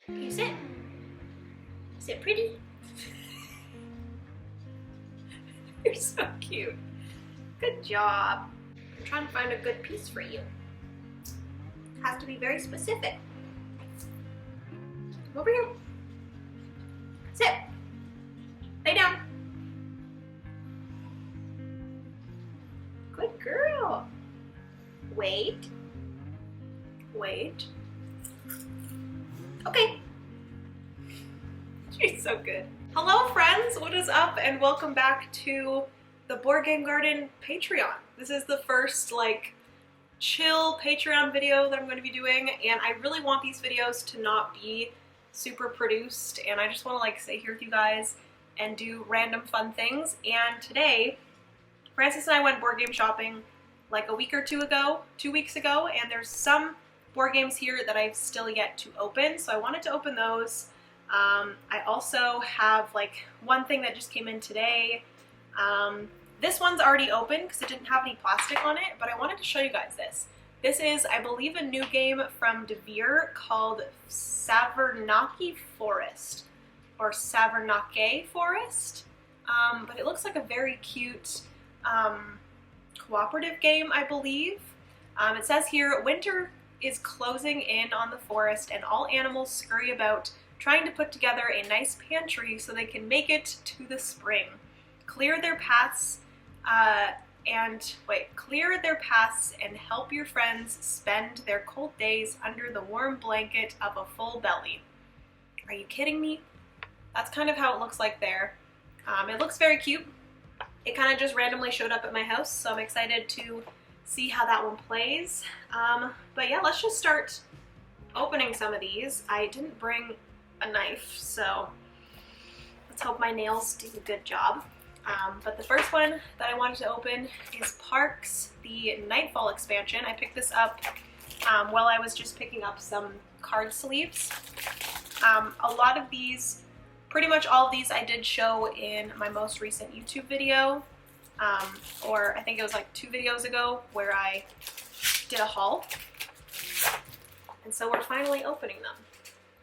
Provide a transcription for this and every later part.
Can you sit? Sit pretty. You're so cute. Good job. I'm trying to find a good piece for you. It has to be very specific. Come over here. Sit. Lay down. Good girl. Wait. Wait. Okay. She's so good. Hello friends, what is up and welcome back to the Board Game Garden Patreon. This is the first like chill Patreon video that I'm going to be doing, and I really want these videos to not be super produced, and I just want to like sit here with you guys and do random fun things. And today Francis and I went board game shopping like a week or 2 weeks ago, and there's some board games here that I've still yet to open, so I wanted to open those. I also have like one thing that just came in today. This one's already open because it didn't have any plastic on it, but I wanted to show you guys this. This is, I believe, a new game from DeVere called Savernake Forest, or Savernake Forest, but it looks like a very cute cooperative game, I believe. It says here, winter is closing in on the forest and all animals scurry about trying to put together a nice pantry so they can make it to the spring. Clear their paths and help your friends spend their cold days under the warm blanket of a full belly. Are you kidding me? That's kind of how it looks like there. It looks very cute. It kind of just randomly showed up at my house, so I'm excited to see how that one plays. But yeah, let's just start opening some of these. I didn't bring a knife, so let's hope my nails do a good job. But the first one that I wanted to open is Parks, the Nightfall expansion. I picked this up while I was just picking up some card sleeves. A lot of these, pretty much all of these, I did show in my most recent YouTube video, or I think it was like 2 videos ago where I did a haul. And so we're finally opening them.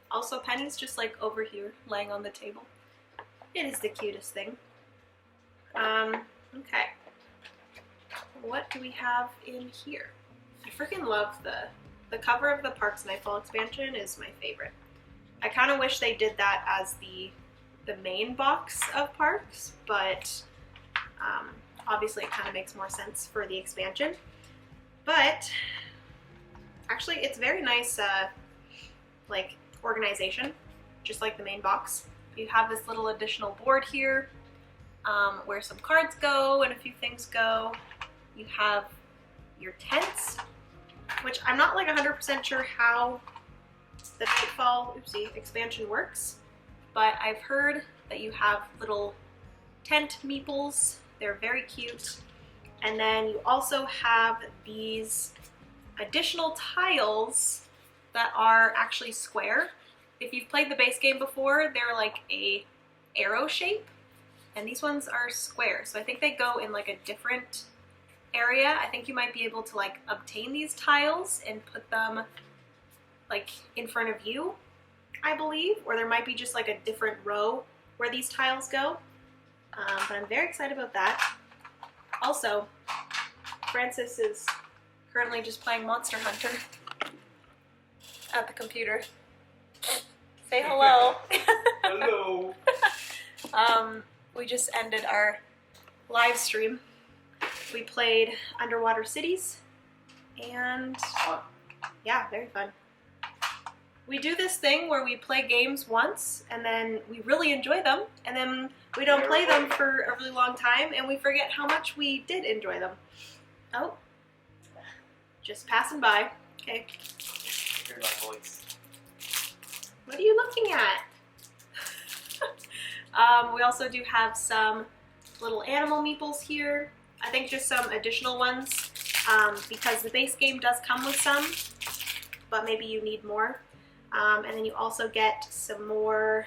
Also, Penny's just like over here laying on the table. It is the cutest thing. Okay. What do we have in here? I freaking love the cover of the Parks Nightfall expansion is my favorite. I kind of wish they did that as the main box of Parks, but obviously it kind of makes more sense for the expansion. But actually it's very nice like organization, just like the main box. You have this little additional board here where some cards go and a few things go. You have your tents, which I'm not like 100% sure how the Nightfall expansion works, but I've heard that you have little tent meeples. They're very cute. And then you also have these additional tiles that are actually square. If you've played the base game before, they're like a arrow shape, and these ones are square. So I think they go in like a different area. I think you might be able to like obtain these tiles and put them like in front of you, I believe, or there might be just like a different row where these tiles go. But I'm very excited about that. Also, Francis is currently just playing Monster Hunter at the computer. Say hello. Hello. We just ended our live stream. We played Underwater Cities, and yeah, very fun. We do this thing where we play games once, and then we really enjoy them, and then we don't play them for a really long time, and we forget how much we did enjoy them. Oh, just passing by. Okay. Hear my voice. What are you looking at? We also do have some little animal meeples here. I think just some additional ones because the base game does come with some, but maybe you need more. And then you also get some more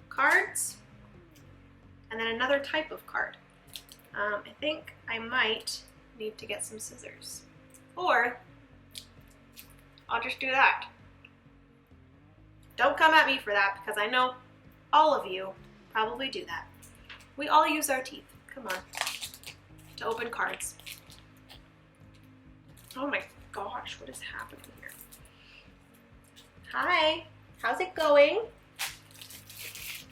cards and then another type of card. I think I might need to get some scissors, or I'll just do that. Don't come at me for that because I know all of you probably do that. We all use our teeth. Come on. To open cards. Oh my gosh, what is happening here? Hi, how's it going?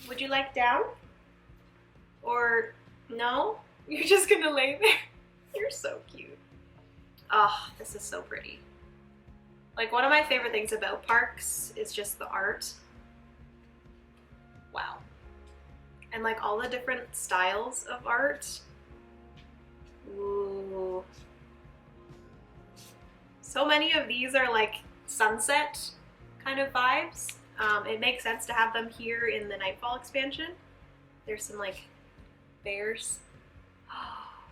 Would you like down? Or no? You're just gonna lay there? You're so cute. Oh, this is so pretty. Like, one of my favorite things about parks is just the art. Wow. And like all the different styles of art. Ooh. So many of these are like sunset kind of vibes. It makes sense to have them here in the Nightfall expansion. There's some like bears. Oh,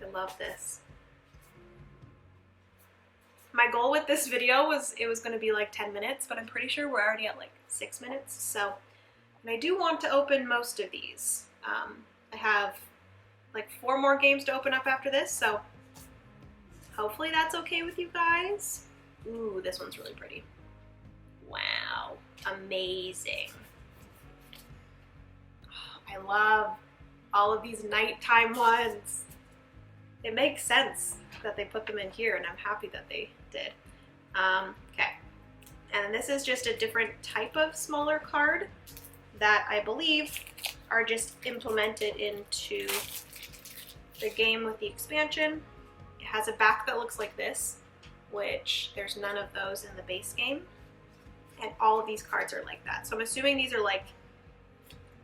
I love this. My goal with this video was it was going to be like 10 minutes, but I'm pretty sure we're already at like 6 minutes. So, and I do want to open most of these. I have like 4 more games to open up after this, so hopefully that's okay with you guys. Ooh, this one's really pretty. Wow, amazing. Oh, I love all of these nighttime ones. It makes sense that they put them in here, and I'm happy that they did. Okay, and this is just a different type of smaller card that I believe are just implemented into the game with the expansion. It has a back that looks like this, which there's none of those in the base game. And all of these cards are like that. So I'm assuming these are like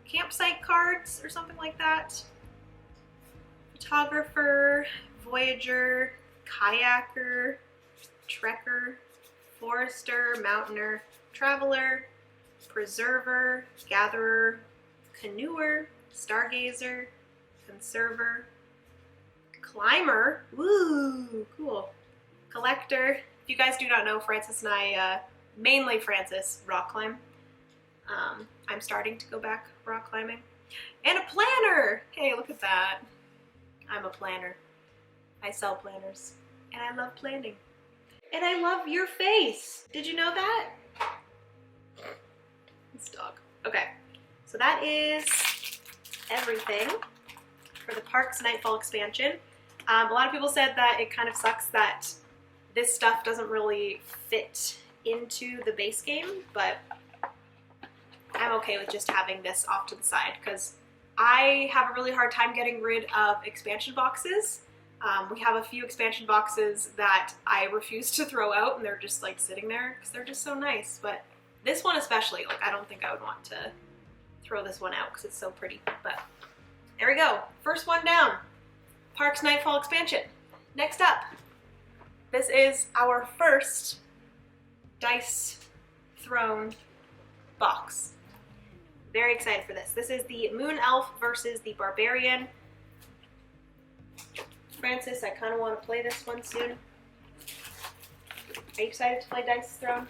campsite cards or something like that. Photographer, Voyager, Kayaker, Trekker, Forester, Mountaineer, Traveler, Preserver, Gatherer, Canoeer, Stargazer, Conserver, Climber, woo, cool, Collector. If you guys do not know, Francis and I, mainly Francis, rock climb. I'm starting to go back rock climbing. And a planner! Hey, look at that. I'm a planner. I sell planners. And I love planning. And I love your face. Did you know that? This dog. Okay, so that is everything for the Parks Nightfall expansion. A lot of people said that it kind of sucks that this stuff doesn't really fit into the base game, but I'm okay with just having this off to the side because I have a really hard time getting rid of expansion boxes. We have a few expansion boxes that I refuse to throw out, and they're just like sitting there because they're just so nice. But this one especially, like, I don't think I would want to throw this one out because it's so pretty. But there we go. First one down. Parks Nightfall expansion. Next up, this is our first dice thrown box. Very excited for this. This is the Moon Elf versus the Barbarian. Francis, I kind of want to play this one soon. Are you excited to play Dice Thrown?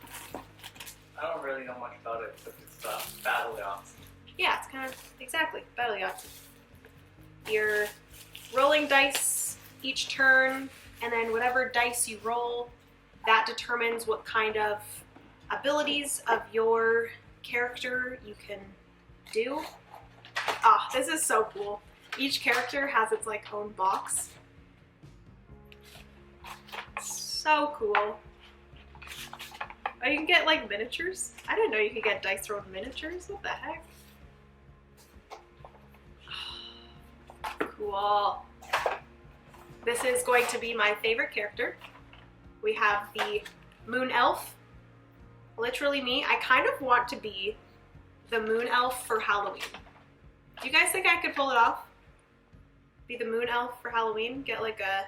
I don't really know much about it, except it's battle yachts. Yeah, it's kind of, exactly, battle yachts. You're rolling dice each turn, and then whatever dice you roll, that determines what kind of abilities of your character you can do. Ah, this is so cool. Each character has its like own box. So cool. Oh, you can get like miniatures? I didn't know you could get dice thrown miniatures. What the heck? Cool. This is going to be my favorite character. We have the Moon Elf. Literally me. I kind of want to be the Moon Elf for Halloween. Do you guys think I could pull it off? Be the Moon Elf for Halloween? Get like a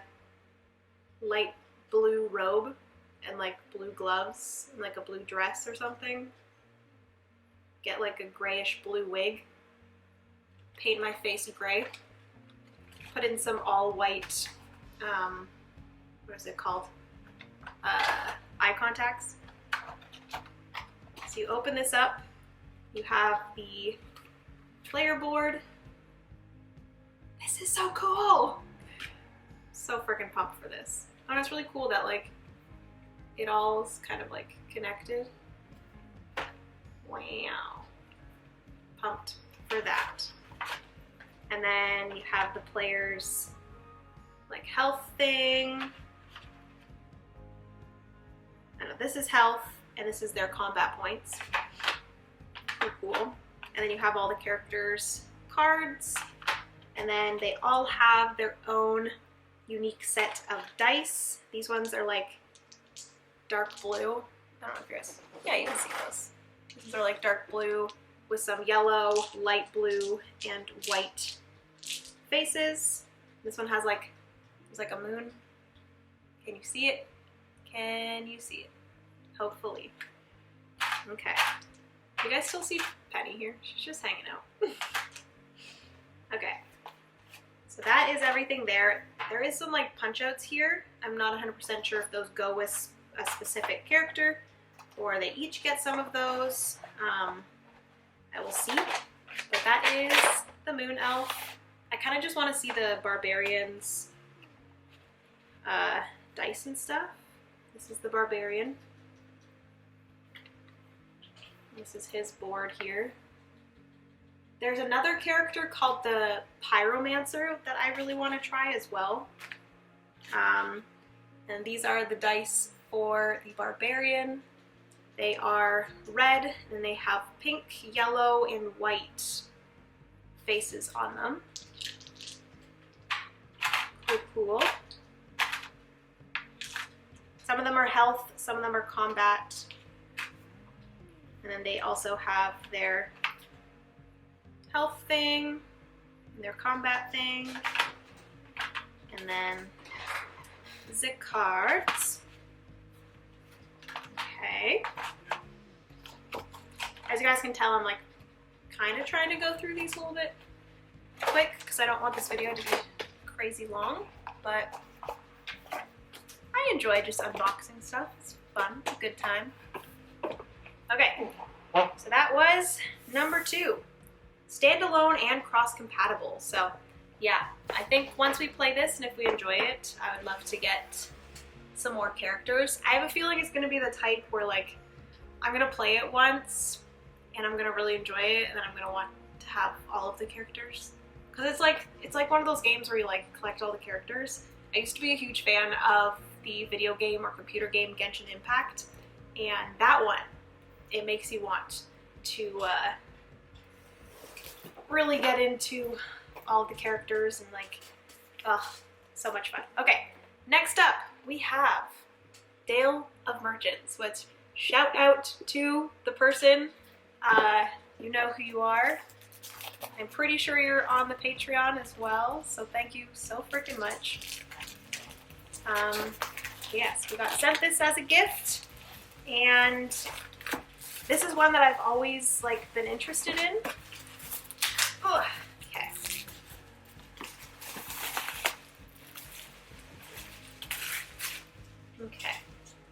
light blue robe and like blue gloves and like a blue dress or something. Get like a grayish blue wig. Paint my face gray. Put in some all white, what is it called? Eye contacts. So you open this up, you have the player board. This is so cool! So freaking pumped for this. Oh, it's really cool that like it all's kind of like connected. Wow. Pumped for that. And then you have the players' like health thing. I know this is health, and this is their combat points. Pretty cool. And then you have all the characters' cards, and then they all have their own unique set of dice. These ones are like dark blue. I don't know if you guys, yeah, you can see those. These are like dark blue with some yellow, light blue, and white faces. This one has like, it's like a moon. Can you see it? Can you see it? Hopefully. Okay. You guys still see Penny here? She's just hanging out. Okay. So that is everything there. There is some like punch outs here. I'm not 100% sure if those go with a specific character or they each get some of those. I will see. But that is the Moon Elf. I kind of just want to see the Barbarian's dice and stuff. This is the Barbarian. This is his board here. There's another character called the Pyromancer that I really want to try as well. And these are the dice for the Barbarian. They are red and they have pink, yellow, and white faces on them. Cool, cool. Some of them are health, some of them are combat. And then they also have their health thing, and their combat thing, and then the cards. Okay. As you guys can tell, I'm like kind of trying to go through these a little bit quick because I don't want this video to be crazy long, but I enjoy just unboxing stuff. It's fun, a good time. Okay, so that was number 2. Standalone and cross-compatible. So yeah, I think once we play this and if we enjoy it, I would love to get some more characters. I have a feeling it's going to be the type where like I'm going to play it once and I'm going to really enjoy it and then I'm going to want to have all of the characters. Because it's like one of those games where you like collect all the characters. I used to be a huge fan of the video game or computer game Genshin Impact, and that one, it makes you want to really get into all the characters and like, so much fun. Okay, next up we have Dale of Merchants, which shout out to the person, you know who you are. I'm pretty sure you're on the Patreon as well, so thank you so freaking much. Yes, we got sent this as a gift, and this is one that I've always like been interested in. Ugh, okay. Okay.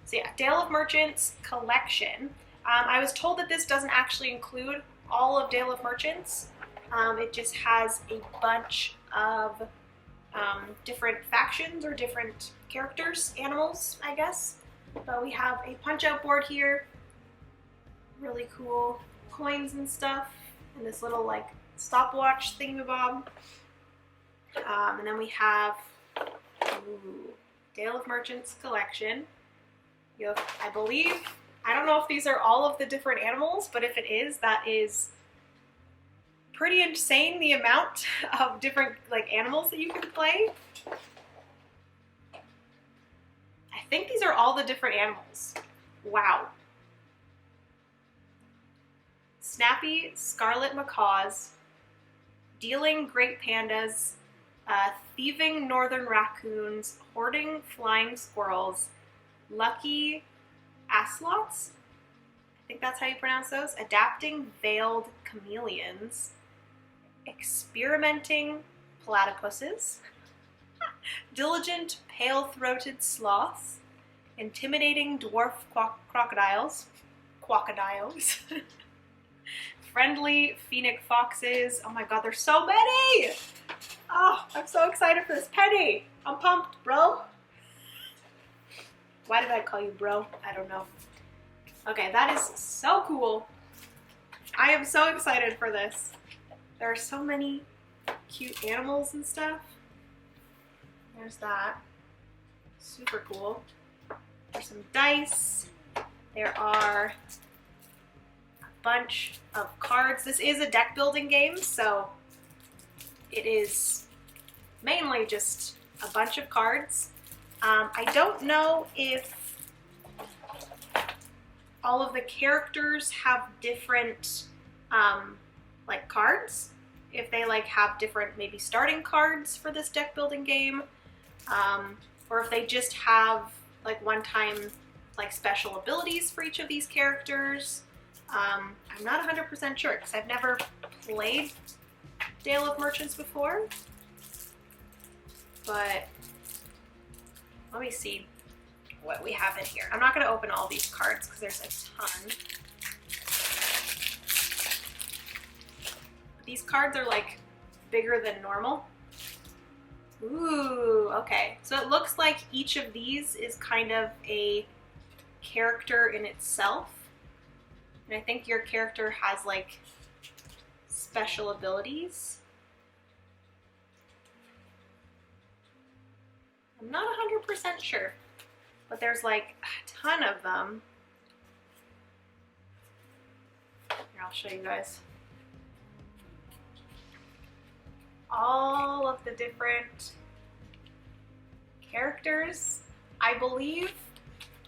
So yeah, Dale of Merchants collection. I was told that this doesn't actually include all of Dale of Merchants. It just has a bunch of different factions or different characters, animals, I guess. But we have a punch-out board here. Really cool coins and stuff. And this little like stopwatch thingamabob. And then we have Dale of Merchants collection. You have, I believe, I don't know if these are all of the different animals, but if it is, that is pretty insane, the amount of different like animals that you can play. I think these are all the different animals. Wow. Snappy scarlet macaws, dealing great pandas, thieving northern raccoons, hoarding flying squirrels, lucky aslots, I think that's how you pronounce those, adapting veiled chameleons, experimenting platypuses, diligent pale-throated sloths, intimidating dwarf crocodiles, friendly phoenix foxes. Oh my god, there's so many! Oh, I'm so excited for this. Penny, I'm pumped, bro. Why did I call you bro? I don't know. Okay, that is so cool. I am so excited for this. There are so many cute animals and stuff. There's that. Super cool. There's some dice. There are a bunch of cards. This is a deck building game, so it is mainly just a bunch of cards. I don't know if all of the characters have different like cards. If they like have different maybe starting cards for this deck building game, or if they just have like one-time like special abilities for each of these characters. I'm not 100% sure because I've never played Dale of Merchants before, but let me see what we have in here. I'm not going to open all these cards because there's a ton. These cards are like bigger than normal. Ooh, okay. So it looks like each of these is kind of a character in itself. And I think your character has like special abilities. I'm not 100% sure, but there's like a ton of them. Here, I'll show you guys. All of the different characters, I believe.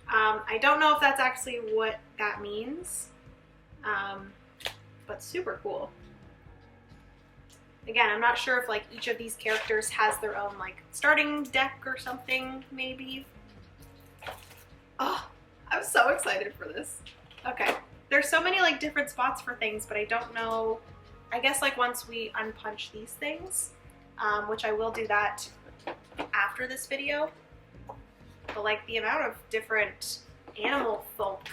I don't know if that's actually what that means, but super cool. Again, I'm not sure if like each of these characters has their own like starting deck or something, maybe. Oh, I'm so excited for this. Okay, there's so many like different spots for things, but I don't know. I guess like once we unpunch these things, which I will do that after this video, but like the amount of different animal folk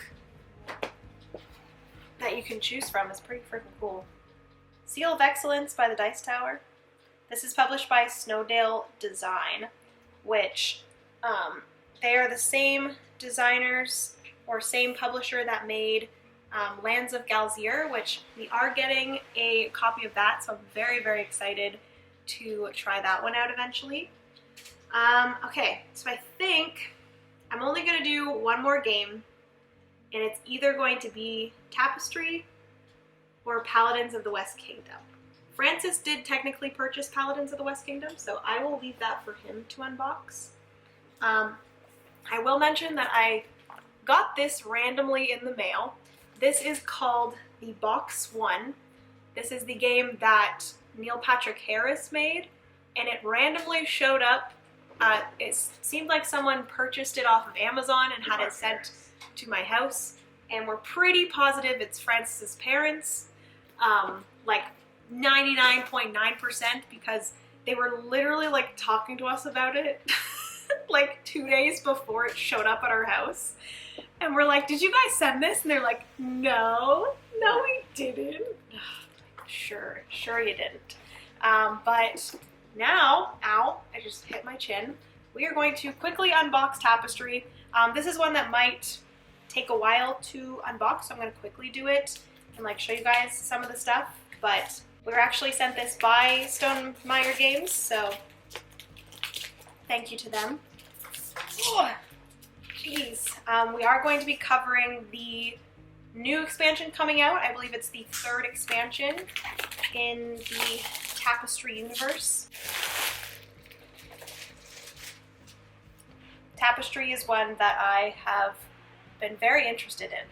that you can choose from is pretty freaking cool. Seal of Excellence by the Dice Tower. This is published by Snowdale Design, which they are the same designers or same publisher that made Lands of Galzier, which we are getting a copy of that, so I'm very, very excited to try that one out eventually. Okay, so I think I'm only going to do one more game, and it's either going to be Tapestry or Paladins of the West Kingdom. Francis did technically purchase Paladins of the West Kingdom, so I will leave that for him to unbox. I will mention that I got this randomly in the mail. This is called the Box One. This is the game that Neil Patrick Harris made, and it randomly showed up. It seemed like someone purchased it off of Amazon and had it sent to my house, and we're pretty positive it's Francis's parents, like 99.9%, because they were literally like talking to us about it like 2 days before it showed up at our house. And we're like, did you guys send this? And they're like, no, we didn't. Sure you didn't. But now, ow, I just hit my chin. We are going to quickly unbox Tapestry. This is one that might take a while to unbox, so I'm going to quickly do it and like show you guys some of the stuff. But we were actually sent this by Stonemaier Games, so thank you to them. Oh, jeez. We are going to be covering the new expansion coming out. I believe it's the 3rd expansion in the Tapestry universe. Tapestry is one that I have been very interested in.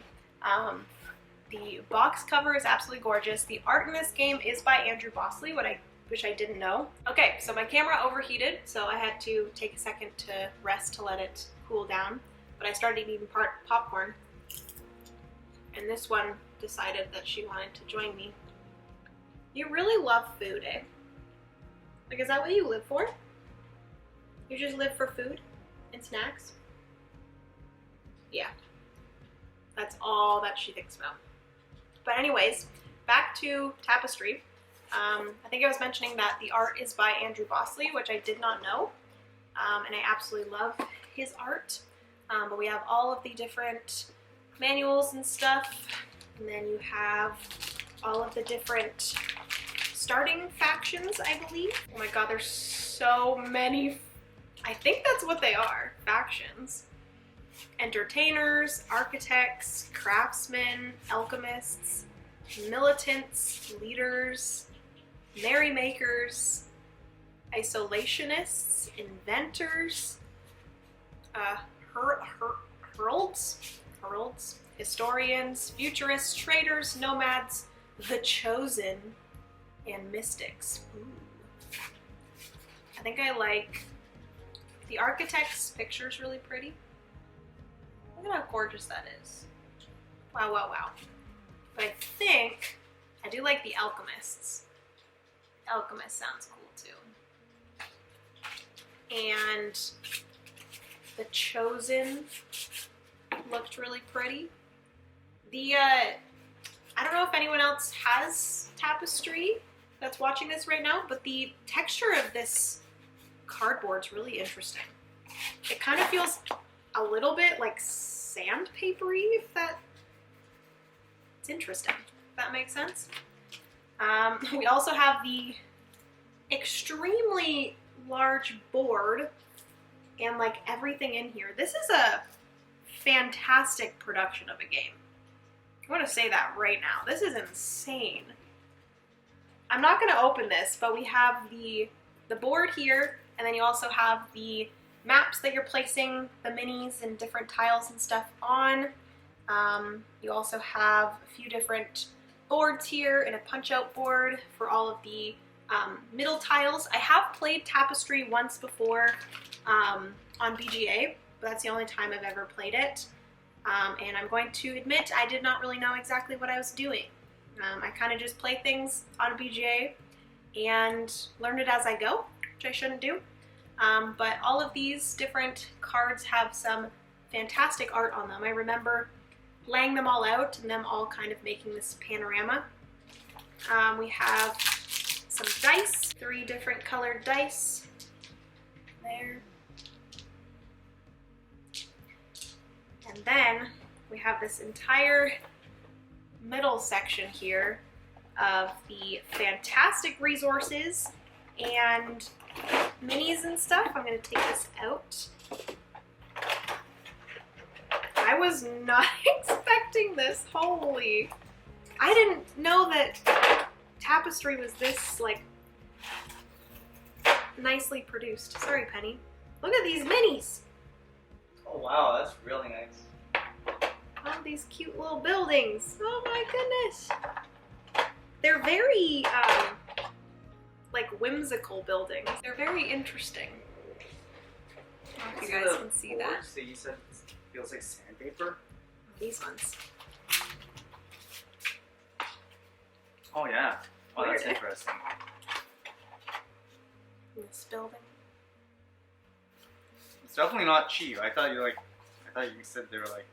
The box cover is absolutely gorgeous. The art in this game is by Andrew Bosley, which I didn't know. Okay, so my camera overheated, so I had to take a second to rest to let it cool down. But I started eating popcorn, and this one decided that she wanted to join me. You really love food, eh? Like, is that what you live for? You just live for food and snacks? Yeah. That's all that she thinks about. But anyways, back to Tapestry. I think I was mentioning that the art is by Andrew Bosley, which I did not know. And I absolutely love his art. But we have all of the different manuals and stuff. And then you have all of the different starting factions, I believe. Oh my god, there's so many. I think that's what they are, factions. Entertainers, architects, craftsmen, alchemists, militants, leaders, merrymakers, isolationists, inventors, heralds, historians, futurists, traders, nomads, the chosen, and mystics. Ooh. I think I like the architect's picture's really pretty. Look at how gorgeous that is. Wow, wow, wow. But I think I do like the alchemists. Alchemist sounds cool too. And the chosen looked really pretty. The I don't know if anyone else has tapestry that's watching this right now, but the texture of this cardboard's really interesting. It kind of feels a little bit like sandpapery, if that... It's interesting, if that makes sense. We also have the extremely large board and like everything in here. This is a fantastic production of a game. I want to say that right now. This is insane. I'm not going to open this, but we have the board here, and then you also have the maps that you're placing the minis and different tiles and stuff on. You also have a few different boards here and a punch-out board for all of the middle tiles. I have played Tapestry once before on BGA, but that's the only time I've ever played it. And I'm going to admit I did not really know exactly what I was doing. I kind of just play things on BGA and learn it as I go, which I shouldn't do. But all of these different cards have some fantastic art on them. I remember laying them all out and them all kind of making this panorama. We have some dice, 3 different colored dice there. And then we have this entire middle section here of the fantastic resources and minis and stuff. I'm going to take this out. I was not expecting this. Holy. I didn't know that Tapestry was this, like, nicely produced. Sorry, Penny. Look at these minis. Oh wow, that's really nice. All these cute little buildings. Oh my goodness. They're very, like, whimsical buildings. They're very interesting. I don't know if you guys can see that. So you said it feels like sandpaper? These ones. Oh yeah. Oh, that's Weird. interesting. This building. It's definitely not cheap. I thought you said they were like.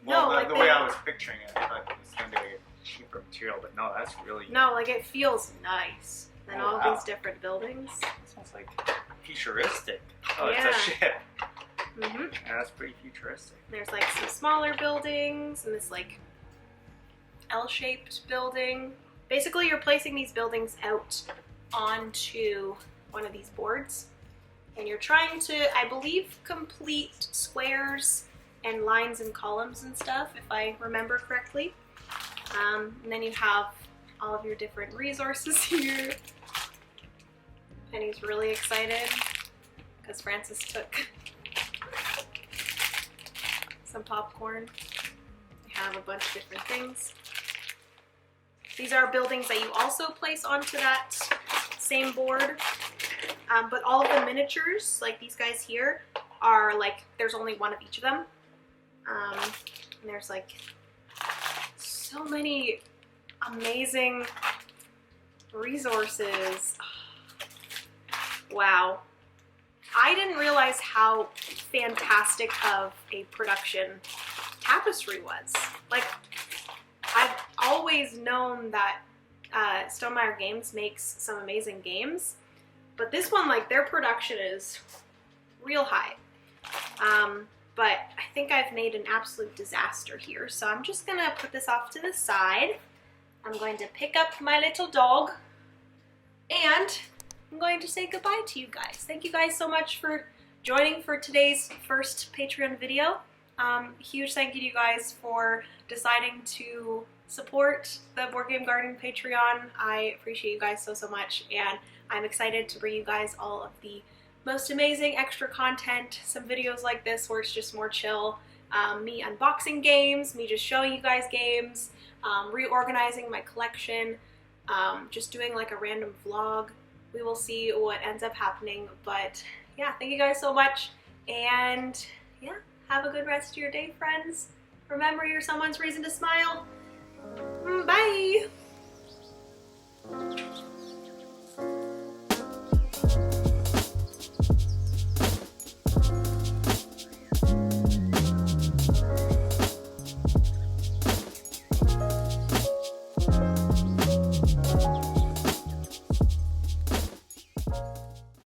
No, Well, like the way I was picturing it, I thought it was gonna be like a cheaper material, but no, that's really. No, like it feels nice. And Oh, all wow. these different buildings. It smells like futuristic. Oh, Yeah. it's a ship. Mm-hmm. Yeah, that's pretty futuristic. There's like some smaller buildings and this like L-shaped building. Basically, you're placing these buildings out onto one of these boards. And you're trying to, I believe, complete squares and lines and columns and stuff, if I remember correctly. And then you have all of your different resources here. Penny's really excited because Francis took some popcorn. We have a bunch of different things. These are buildings that you also place onto that same board. But all of the miniatures, like these guys here, are like, there's only one of each of them. And there's like so many amazing resources. Wow. I didn't realize how fantastic of a production Tapestry was. Like, I've always known that Stonemaier Games makes some amazing games, but this one, like, their production is real high. But I think I've made an absolute disaster here, so I'm just gonna put this off to the side I'm going to pick up my little dog, and I'm going to say goodbye to you guys. Thank you guys so much for joining for today's first Patreon video. Huge thank you to you guys for deciding to support the Board Game Garden Patreon. I appreciate you guys so much, and I'm excited to bring you guys all of the most amazing extra content, some videos like this where it's just more chill, me unboxing games, me just showing you guys games, reorganizing my collection, just doing like a random vlog. We will see what ends up happening, but yeah, thank you guys so much, and yeah, have a good rest of your day, friends. Remember, you're someone's reason to smile. Bye!